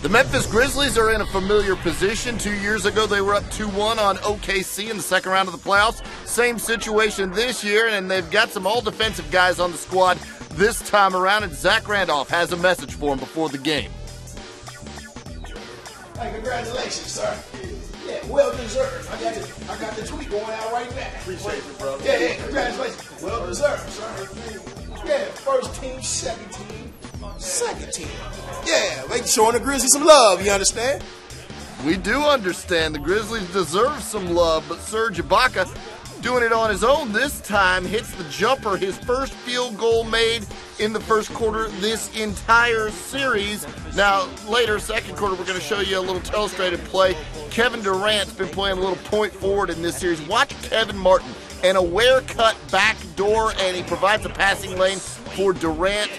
The Memphis Grizzlies are in a familiar position. 2 years ago, they were up 2-1 on OKC in the second round of the playoffs. Same situation this year, and they've got some all-defensive guys on the squad this time around, and Zach Randolph has a message for him before the game. Hey, congratulations, sir. Yeah, well deserved. I got the tweet going out right now. Appreciate it, bro. Yeah, congratulations. Well deserved, sir. Yeah, first team, second team, second team. Yeah, they showing the Grizzlies some love, you understand? We do understand the Grizzlies deserve some love, but Serge Ibaka, doing it on his own this time, hits the jumper, his first field goal made in the first quarter this entire series. Now, later, second quarter, we're going to show you a little illustrated play. Kevin Durant's been playing a little point forward in this series. Watch Kevin Martin, an aware cut back door, and he provides a passing lane for Durant,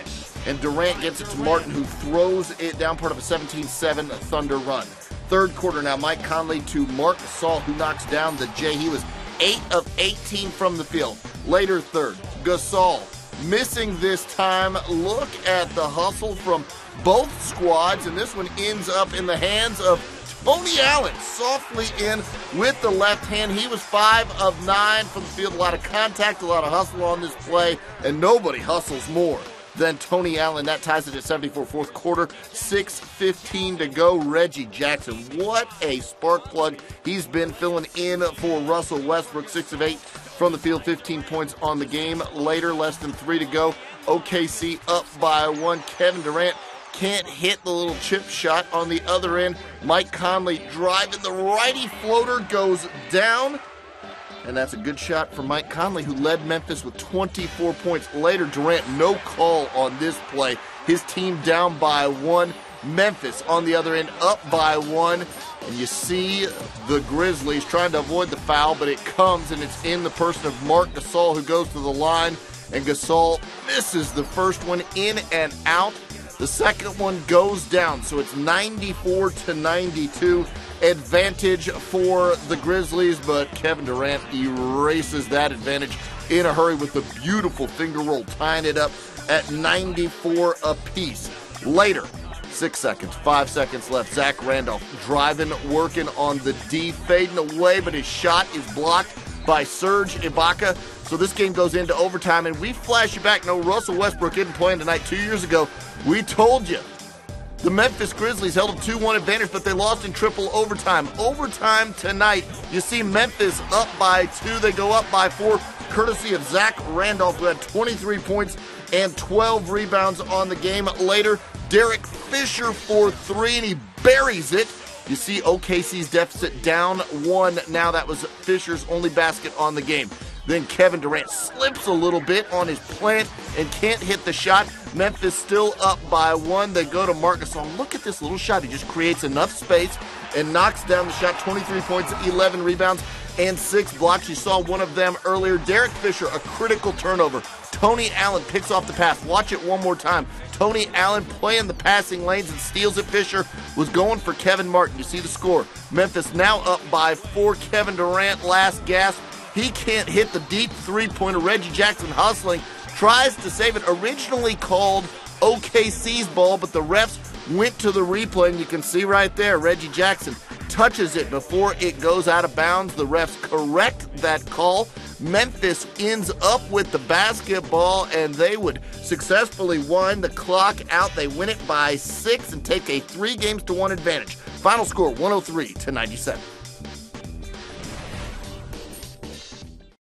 and Durant gets it to Martin, who throws it down, part of a 17-7 Thunder run. Third quarter now, Mike Conley to Marc Gasol, who knocks down the J. He was 8 of 18 from the field. Later third, Gasol missing this time. Look at the hustle from both squads, and this one ends up in the hands of Tony Allen, softly in with the left hand. He was 5 of 9 from the field. A lot of contact, a lot of hustle on this play, and nobody hustles more than Tony Allen. That ties it at 74 fourth quarter, 6:15 to go. Reggie Jackson, what a spark plug he's been, filling in for Russell Westbrook. 6 of 8 from the field, 15 points on the game. Later, less than 3 to go. OKC up by 1. Kevin Durant can't hit the little chip shot on the other end. Mike Conley driving the righty floater, goes down. And that's a good shot for Mike Conley, who led Memphis with 24 points. Later, Durant, no call on this play. His team down by 1. Memphis on the other end up by 1. And you see the Grizzlies trying to avoid the foul, but it comes, and it's in the person of Marc Gasol, who goes to the line. And Gasol misses the first one, in and out. The second one goes down, so it's 94-92. Advantage for the Grizzlies, but Kevin Durant erases that advantage in a hurry with a beautiful finger roll, tying it up at 94 apiece. Later, 6 seconds, 5 seconds left. Zach Randolph driving, working on the D, fading away, but his shot is blocked by Serge Ibaka. So this game goes into overtime, and we flash you back. No, Russell Westbrook isn't playing tonight. 2 years ago, we told you the Memphis Grizzlies held a 2-1 advantage, but they lost in triple overtime. Overtime tonight, you see Memphis up by 2. They go up by 4, courtesy of Zach Randolph, who had 23 points and 12 rebounds on the game. Later, Derek Fisher for 3, and he buries it. You see OKC's deficit down 1. Now that was Fisher's only basket on the game. Then Kevin Durant slips a little bit on his plant and can't hit the shot. Memphis still up by 1. They go to Marc Gasol. Look at this little shot. He just creates enough space and knocks down the shot. 23 points, 11 rebounds, and 6 blocks. You saw one of them earlier. Derek Fisher, a critical turnover. Tony Allen picks off the pass. Watch it one more time. Tony Allen playing the passing lanes and steals it. Fisher was going for Kevin Martin. You see the score. Memphis now up by 4. Kevin Durant, last gasp. He can't hit the deep three-pointer. Reggie Jackson hustling, tries to save it. Originally called OKC's ball, but the refs went to the replay, and you can see right there, Reggie Jackson touches it before it goes out of bounds. The refs correct that call. Memphis ends up with the basketball, and they would successfully wind the clock out. They win it by 6 and take a 3-1 advantage. Final score, 103-97.